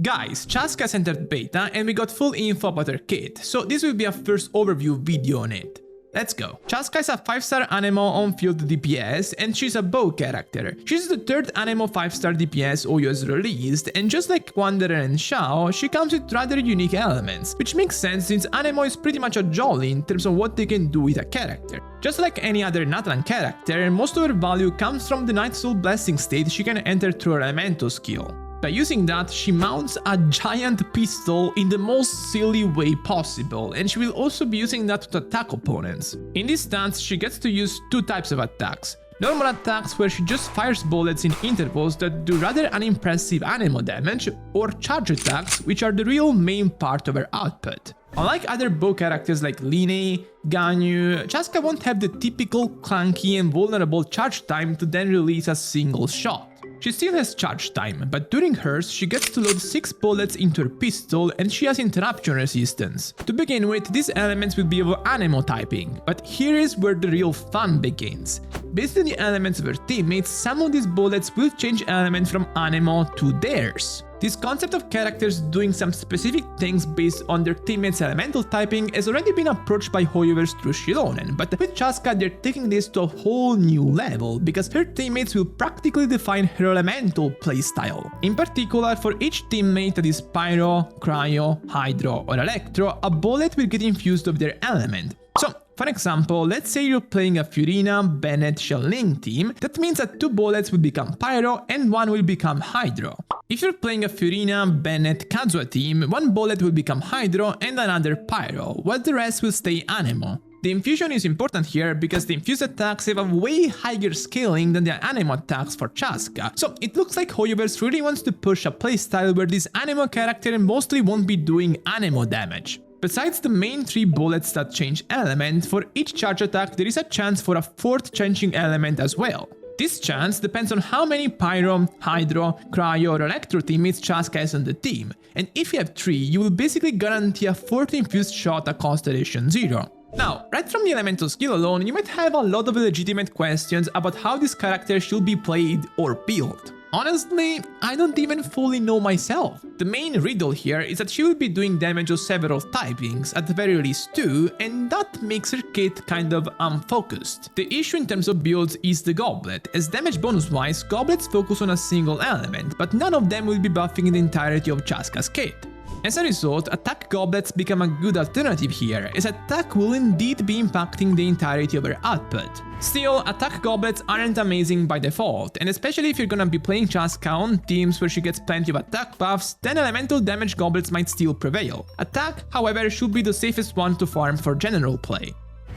Guys, Chasca has entered beta and we got full info about her kit, so this will be a first overview video on it. Let's go. Chasca is a 5-star Anemo on-field DPS and she's a bow character. She's the third Anemo 5-star DPS OU has released, and just like Wanderer and Shao, she comes with rather unique elements, which makes sense since Anemo is pretty much a jolly in terms of what they can do with a character. Just like any other Natlan character, most of her value comes from the Night Soul Blessing state she can enter through her Elemental skill. By using that, she mounts a giant pistol in the most silly way possible, and she will also be using that to attack opponents. In this stance, she gets to use two types of attacks. Normal attacks where she just fires bullets in intervals that do rather unimpressive Anemo damage, or charge attacks, which are the real main part of her output. Unlike other bow characters like Line, Ganyu, Chasca won't have the typical clunky and vulnerable charge time to then release a single shot. She still has charge time, but during hers she gets to load 6 bullets into her pistol and she has interruption resistance. To begin with, these elements will be of Anemo typing, but here is where the real fun begins. Based on the elements of her teammates, some of these bullets will change element from Anemo to theirs. This concept of characters doing some specific things based on their teammates' elemental typing has already been approached by Hoyoverse through Shilonen, but with Chasca they're taking this to a whole new level, because her teammates will practically define her elemental playstyle. In particular, for each teammate that is Pyro, Cryo, Hydro or Electro, a bullet will get infused of their element. So, for example, let's say you're playing a Furina, Bennett, Shelling team, that means that 2 bullets will become Pyro and 1 will become Hydro. If you're playing a Furina, Bennett, Kazuha team, 1 bullet will become Hydro and another Pyro, while the rest will stay Anemo. The infusion is important here because the infused attacks have a way higher scaling than the Anemo attacks for Chasca, so it looks like Hoyoverse really wants to push a playstyle where this Anemo character mostly won't be doing Anemo damage. Besides the main 3 bullets that change element, for each charge attack there is a chance for a 4th changing element as well. This chance depends on how many Pyro, Hydro, Cryo or Electro teammates Chasca has on the team, and if you have 3, you will basically guarantee a 4th infused shot at Constellation 0. Now, right from the elemental skill alone, you might have a lot of legitimate questions about how this character should be played or built. Honestly, I don't even fully know myself. The main riddle here is that she will be doing damage of several typings, at the very least 2, and that makes her kit kind of unfocused. The issue in terms of builds is the goblet, as damage bonus wise, goblets focus on a single element, but none of them will be buffing the entirety of Chasca's kit. As a result, attack goblets become a good alternative here, as attack will indeed be impacting the entirety of her output. Still, attack goblets aren't amazing by default, and especially if you're gonna be playing Chasca on teams where she gets plenty of attack buffs, then elemental damage goblets might still prevail. Attack, however, should be the safest one to farm for general play.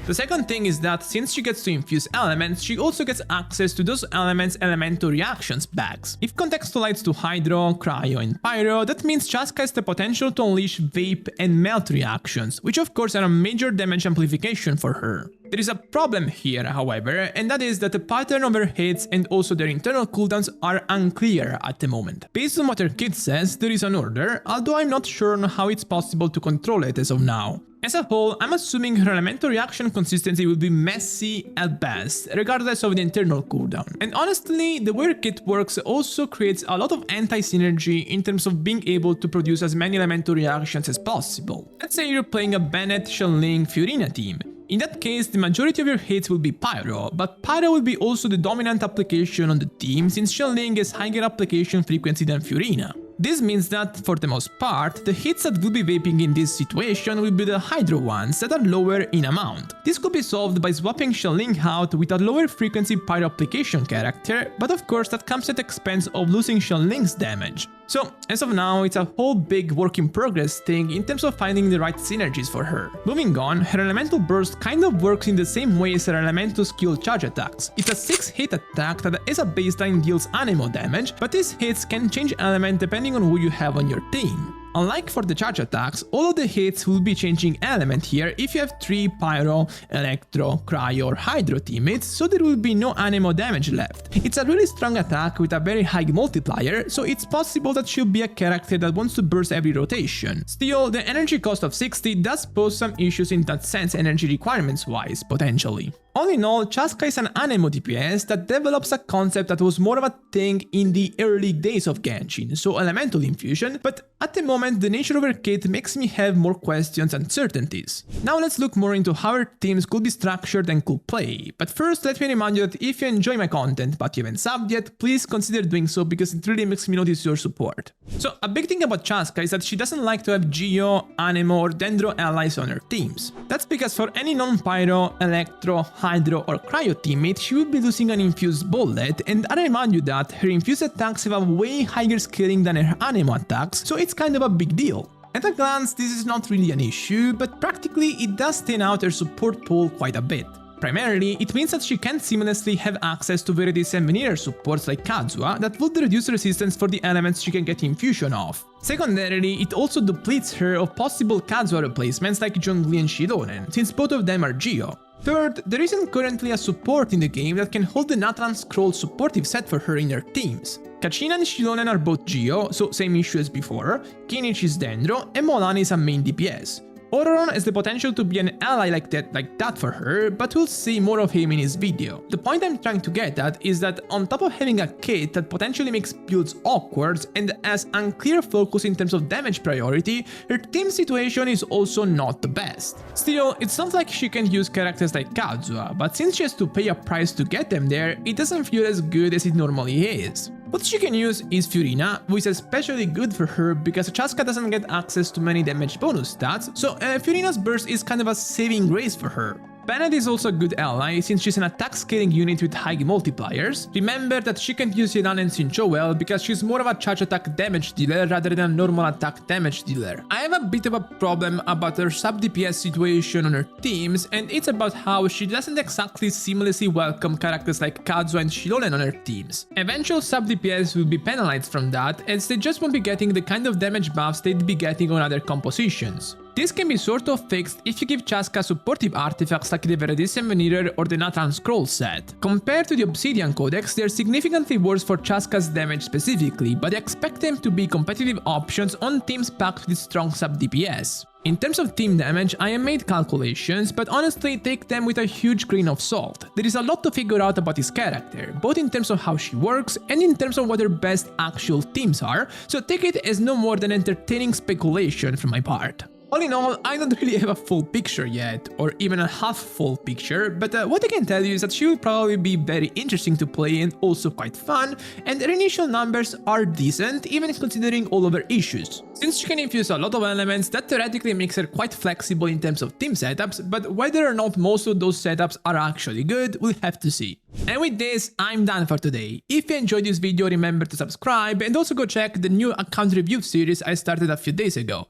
The second thing is that since she gets to infuse elements, she also gets access to those elements' elemental reactions bags. If contextualized to Hydro, Cryo and Pyro, that means Chasca has the potential to unleash Vape and Melt reactions, which of course are a major damage amplification for her. There is a problem here, however, and that is that the pattern of her hits and also their internal cooldowns are unclear at the moment. Based on what her kit says, there is an order, although I'm not sure on how it's possible to control it as of now. As a whole, I'm assuming her elemental reaction consistency will be messy at best, regardless of the internal cooldown. And honestly, the way her kit works also creates a lot of anti-synergy in terms of being able to produce as many elemental reactions as possible. Let's say you're playing a Bennett, Shelling, Furina team. In that case, the majority of your hits will be Pyro, but Pyro will be also the dominant application on the team since Shelling has higher application frequency than Furina. This means that, for the most part, the hits that will be vaping in this situation will be the Hydro ones that are lower in amount. This could be solved by swapping Shelling out with a lower frequency Pyro application character, but of course that comes at the expense of losing Shelling's damage. So, as of now, it's a whole big work in progress thing in terms of finding the right synergies for her. Moving on, her elemental burst kind of works in the same way as her elemental skill charge attacks. It's a 6-hit attack that as a baseline deals Anemo damage, but these hits can change element depending on who you have on your team. Unlike for the charge attacks, all of the hits will be changing element here if you have 3 Pyro, Electro, Cryo or Hydro teammates, so there will be no Anemo damage left. It's a really strong attack with a very high multiplier, so it's possible that she'll be a character that wants to burst every rotation. Still, the energy cost of 60 does pose some issues in that sense energy requirements wise, potentially. All in all, Chasca is an Anemo DPS that develops a concept that was more of a thing in the early days of Genshin, so elemental infusion, but At the moment, the nature of her kit makes me have more questions and uncertainties. Now let's look more into how her teams could be structured and could play. But first, let me remind you that if you enjoy my content but you haven't subbed yet, please consider doing so because it really makes me notice your support. So a big thing about Chasca is that she doesn't like to have Geo, Anemo or Dendro allies on her teams. That's because for any non-Pyro, Electro, Hydro or Cryo teammate, she would be losing an infused bullet, and I remind you that her infused attacks have a way higher scaling than her Anemo attacks, so it's kind of a big deal. At a glance, this is not really an issue, but practically it does thin out her support pool quite a bit. Primarily, it means that she can't seamlessly have access to Veritas and Veneer supports like Kazuha that would reduce resistance for the elements she can get infusion of. Secondarily, it also depletes her of possible Kazuha replacements like Zhongli and Shidonen, since both of them are Geo. Third, there isn't currently a support in the game that can hold the Natran Scroll supportive set for her in her teams. Kachina and Shidonen are both Geo, so same issue as before, Kinich is Dendro, and Molan is a main DPS. Ororon has the potential to be an ally like that for her, but we'll see more of him in his video. The point I'm trying to get at is that on top of having a kit that potentially makes builds awkward and has unclear focus in terms of damage priority, her team situation is also not the best. Still, it's not like she can't use characters like Kazuha, but since she has to pay a price to get them there, it doesn't feel as good as it normally is. What she can use is Fiorina, who is especially good for her because Chasca doesn't get access to many damage bonus stats, so Fiorina's burst is kind of a saving grace for her. Bennett is also a good ally since she's an attack scaling unit with high multipliers. Remember that she can't use Yiran and Xingqiu well because she's more of a charge attack damage dealer rather than a normal attack damage dealer. I have a bit of a problem about her sub DPS situation on her teams, and it's about how she doesn't exactly seamlessly welcome characters like Kazuha and Shidonen on her teams. Eventual sub DPS will be penalized from that as they just won't be getting the kind of damage buffs they'd be getting on other compositions. This can be sort of fixed if you give Chasca supportive artifacts like the Veridician Veneer or the Nathan Scroll set. Compared to the Obsidian Codex, they're significantly worse for Chasca's damage specifically, but I expect them to be competitive options on teams packed with strong sub DPS. In terms of team damage, I have made calculations, but honestly take them with a huge grain of salt. There is a lot to figure out about this character, both in terms of how she works and in terms of what her best actual teams are, so take it as no more than entertaining speculation from my part. All in all, I don't really have a full picture yet, or even a half full picture, but what I can tell you is that she will probably be very interesting to play and also quite fun, and her initial numbers are decent, even considering all of her issues. Since she can infuse a lot of elements, that theoretically makes her quite flexible in terms of team setups, but whether or not most of those setups are actually good, we'll have to see. And with this, I'm done for today. If you enjoyed this video, remember to subscribe, and also go check the new account review series I started a few days ago.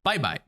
Bye bye.